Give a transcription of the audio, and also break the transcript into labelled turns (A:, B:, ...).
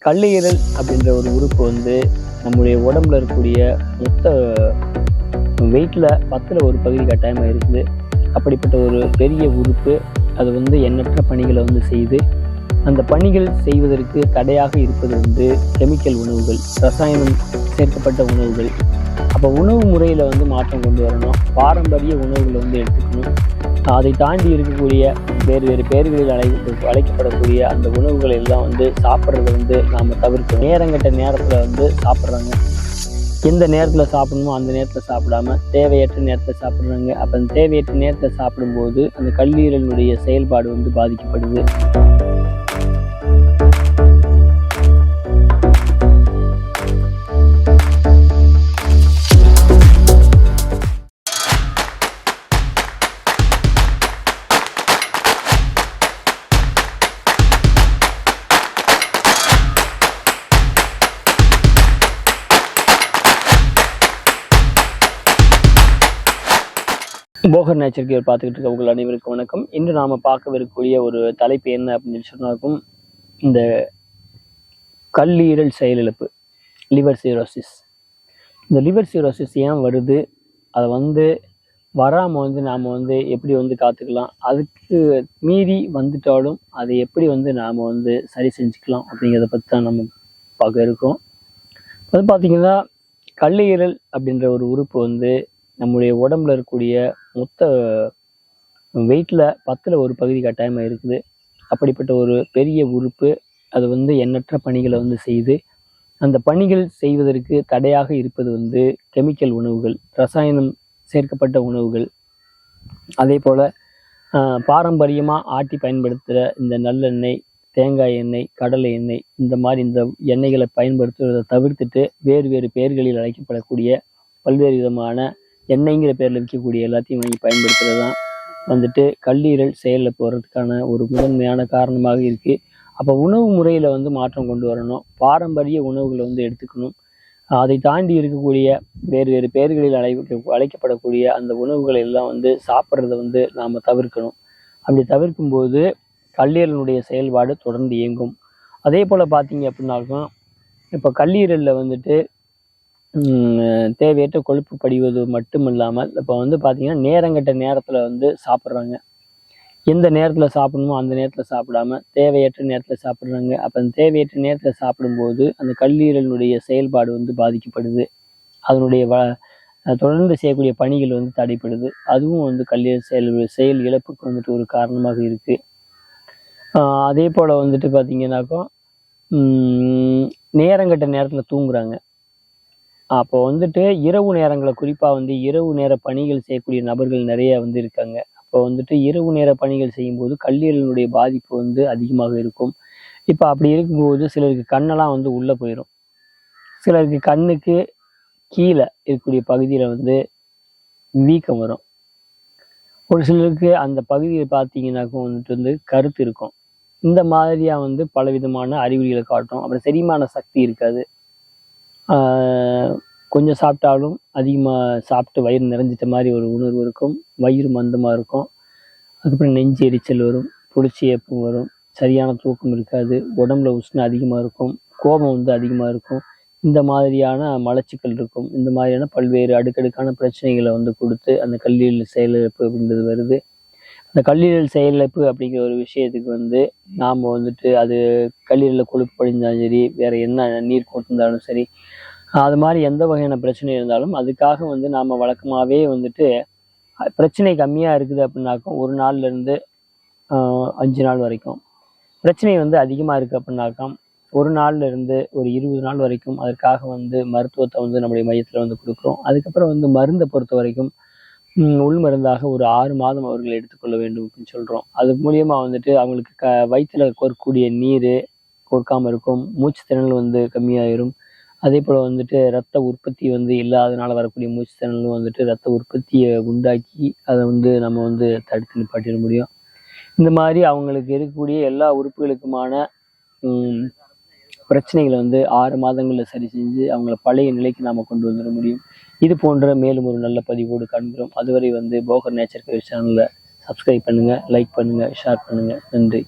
A: கல்லீரல் அப்படின்ற ஒரு உறுப்பு வந்து நம்முடைய உடம்புல இருக்கக்கூடிய மொத்த வெயிட்டில் 10ல் ஒரு பகுதி கட்டாயமாக இருக்குது. அப்படிப்பட்ட ஒரு பெரிய உறுப்பு அது வந்து எண்ணற்ற பணிகளை வந்து செய்து அந்த பணிகள் செய்வதற்கு தடையாக இருப்பது வந்து கெமிக்கல் உணவுகள், ரசாயனம் சேர்க்கப்பட்ட உணவுகள். அப்போ உணவு முறையில் வந்து மாற்றம் கொண்டு வரணும். பாரம்பரிய உணவுகளை வந்து எடுத்துக்கணும். அதை தாண்டி இருக்கக்கூடிய வேறு வேறு பெயர்களில் அழைக்கப்படக்கூடிய அந்த உணவுகள் எல்லாம் வந்து சாப்பிட்றத வந்து நாம் தவிர்க்கணும். நேரங்கட்ட நேரத்தில் வந்து சாப்பிட்றாங்க. எந்த நேரத்தில் சாப்பிடணுமோ அந்த நேரத்தில் சாப்பிடாம தேவையற்ற நேரத்தில் சாப்பிட்றாங்க. அப்போ அந்த தேவையற்ற நேரத்தில் சாப்பிடும்போது அந்த கல்லீரலினுடைய செயல்பாடு வந்து பாதிக்கப்படுது. போகர் நேச்சர் கேர் பார்த்துக்கிட்டு இருக்க உங்கள் அனைவருக்கும் வணக்கம். இன்று நாம் பார்க்கவிருக்கக்கூடிய ஒரு தலைப்பு என்ன அப்படின்னு சொன்னாக்கும், இந்த கல்லீரல் செயலிழப்பு, லிவர் சிரோசிஸ். இந்த லிவர் சிரோசிஸ் ஏன் வருது, அதை வந்து வராமல் வந்து நாம் வந்து எப்படி வந்து காத்துக்கலாம், அதுக்கு மீறி வந்துட்டாலும் அதை எப்படி வந்து நாம் வந்து சரி செஞ்சுக்கலாம் அப்படிங்கிறத பற்றி தான் நம்ம பார்க்க இருக்கோம். அது பார்த்திங்கன்னா, கல்லீரல் அப்படின்ற ஒரு உறுப்பு வந்து நம்முடைய உடம்புல இருக்கக்கூடிய மொத்த வெயிட்டில் 10ல் ஒரு பகுதி கட்டாயமாக இருக்குது. அப்படிப்பட்ட ஒரு பெரிய உறுப்பு அது வந்து எண்ணற்ற பணிகளை வந்து செய்து அந்த பணிகள் செய்வதற்கு தடையாக இருப்பது வந்து கெமிக்கல் உணவுகள், ரசாயனம் சேர்க்கப்பட்ட உணவுகள். அதே போல் பாரம்பரியமாக ஆட்டி பயன்படுத்துகிற இந்த நல்லெண்ணெய், தேங்காய் எண்ணெய், கடலை எண்ணெய், இந்த மாதிரி இந்த எண்ணெய்களை பயன்படுத்துவதை தவிர்த்துட்டு வேறு வேறு பெயர்களில் அழைக்கப்படக்கூடிய பல்வேறு விதமான எண்ணெய்ங்கிற பேரில் விற்கக்கூடிய எல்லாத்தையும் வாங்கி பயன்படுத்துகிறது தான் வந்துட்டு கல்லீரல் செயலில் போகிறதுக்கான ஒரு முதன்மையான காரணமாக இருக்குது. அப்போ உணவு முறையில் வந்து மாற்றம் கொண்டு வரணும். பாரம்பரிய உணவுகளை வந்து எடுத்துக்கணும். அதை தாண்டி இருக்கக்கூடிய வேறு வேறு பெயர்களில் அழைக்கப்படக்கூடிய அந்த உணவுகளை எல்லாம் வந்து சாப்பிட்றத வந்து நாம் தவிர்க்கணும். அப்படி தவிர்க்கும்போது கல்லீரலுடைய செயல்பாடு தொடர்ந்து இயங்கும். அதே போல் பார்த்தீங்க அப்படின்னாலும் இப்போ கல்லீரலில் வந்துட்டு தேவையற்ற கொழுப்பு படிவது மட்டும் இல்லாமல் இப்போ வந்து பார்த்திங்கன்னா நேரங்கட்ட நேரத்தில் வந்து சாப்பிட்றாங்க. எந்த நேரத்தில் சாப்பிடணுமோ அந்த நேரத்தில் சாப்பிடாம தேவையற்ற நேரத்தில் சாப்பிட்றாங்க. அப்போ அந்த தேவையற்ற நேரத்தில் சாப்பிடும்போது அந்த கல்லீரலினுடைய செயல்பாடு வந்து பாதிக்கப்படுது. அதனுடைய தொடர்ந்து செய்யக்கூடிய பணிகள் வந்து தடைப்படுது. அதுவும் வந்து கல்லீரல் செயல் இழப்புக்கு வந்துட்டு ஒரு காரணமாக இருக்குது. அதே போல் வந்துட்டு பார்த்திங்கனாக்கா நேரங்கட்ட நேரத்தில் தூங்குறாங்க. அப்போ வந்துட்டு இரவு நேரங்களை குறிப்பாக வந்து இரவு நேர பணிகள் செய்யக்கூடிய நபர்கள் நிறைய வந்து இருக்காங்க. அப்போ வந்துட்டு இரவு நேர பணிகள் செய்யும்போது கல்லீரலினுடைய பாதிப்பு வந்து அதிகமாக இருக்கும். இப்போ அப்படி இருக்கும்போது சிலருக்கு கண்ணெல்லாம் வந்து உள்ளே போயிடும். சிலருக்கு கண்ணுக்கு கீழே இருக்கக்கூடிய பகுதியில் வந்து வீக்கம் வரும். ஒரு சிலருக்கு அந்த பகுதியில் பார்த்தீங்கன்னாக்கும் வந்துட்டு வந்து கருத்து இருக்கும். இந்த மாதிரியாக வந்து பலவிதமான அறிகுறிகளை காட்டும். அப்புறம் செரிமான சக்தி இருக்காது. கொஞ்சம் சாப்பிட்டாலும் அதிகமாக சாப்பிட்டு வயிறு நிறைஞ்சிட்ட மாதிரி ஒரு உணர்வு இருக்கும். வயிறு மந்தமாக இருக்கும். அதுக்கப்புறம் நெஞ்சு எரிச்சல் வரும், புளிச்சி ஏப்பம் வரும், சரியான தூக்கம் இருக்காது, உடம்புல உஷ்ணம் அதிகமாக இருக்கும், கோபம் வந்து அதிகமாக இருக்கும். இந்த மாதிரியான மலச்சிக்கல் இருக்கும். இந்த மாதிரியான பல்வேறு அடுக்கடுக்கான பிரச்சனைகளை வந்து கொடுத்து அந்த கல்லீரல் செயலிழப்பு அப்படின்றது வருது. அந்த கல்லீரல் செயலிழப்பு அப்படிங்கிற ஒரு விஷயத்துக்கு வந்து நாம் வந்துட்டு அது கல்லீரலில் கொழுப்பு படிந்தாலும் சரி, வேறு என்ன நீர் கொட்டிருந்தாலும் சரி, அது மாதிரி எந்த வகையான பிரச்சனை இருந்தாலும் அதுக்காக வந்து நாம் வழக்கமாகவே வந்துட்டு பிரச்சனை கம்மியாக இருக்குது அப்படின்னாக்கும் 1 நாள்லேருந்து 5 நாள் வரைக்கும், பிரச்சனை வந்து அதிகமாக இருக்குது அப்படின்னாக்கா 1 நாள்லேருந்து ஒரு 20 நாள் வரைக்கும் அதற்காக வந்து மருத்துவத்தை வந்து நம்முடைய மையத்தில் வந்து கொடுக்குறோம். அதுக்கப்புறம் வந்து மருந்தை பொறுத்த வரைக்கும் உள் மருந்தாக ஒரு 6 மாதம் அவர்கள் எடுத்துக்கொள்ள வேண்டும் அப்படின்னு சொல்கிறோம். அது மூலியமாக வந்துட்டு அவங்களுக்கு வயிற்றில் கோர்க்கக்கூடிய நீர் கோர்க்காமல் இருக்கும், மூச்சு திணறல் வந்து கம்மியாயிரும். அதே போல் வந்துட்டு ரத்த உற்பத்தி வந்து இல்லாதனால வரக்கூடிய மூச்சு திணறலும் வந்துட்டு ரத்த உற்பத்தியை உண்டாக்கி அதை வந்து நம்ம வந்து தடுத்து நிப்பாட்டிட முடியும். இந்த மாதிரி அவங்களுக்கு இருக்கக்கூடிய எல்லா உறுப்புகளுக்குமான பிரச்சனைகளை வந்து 6 மாதங்களில் சரி செஞ்சு அவங்கள பழைய நிலைக்கு நாம் கொண்டு வந்துட முடியும். இது போன்ற மேலும் ஒரு நல்ல பதிவோடு காண்கிறோம். அதுவரை வந்து போகர் நேச்சர் கேர் சேனலை சப்ஸ்கிரைப் பண்ணுங்கள், லைக் பண்ணுங்கள், ஷேர் பண்ணுங்கள். நன்றி.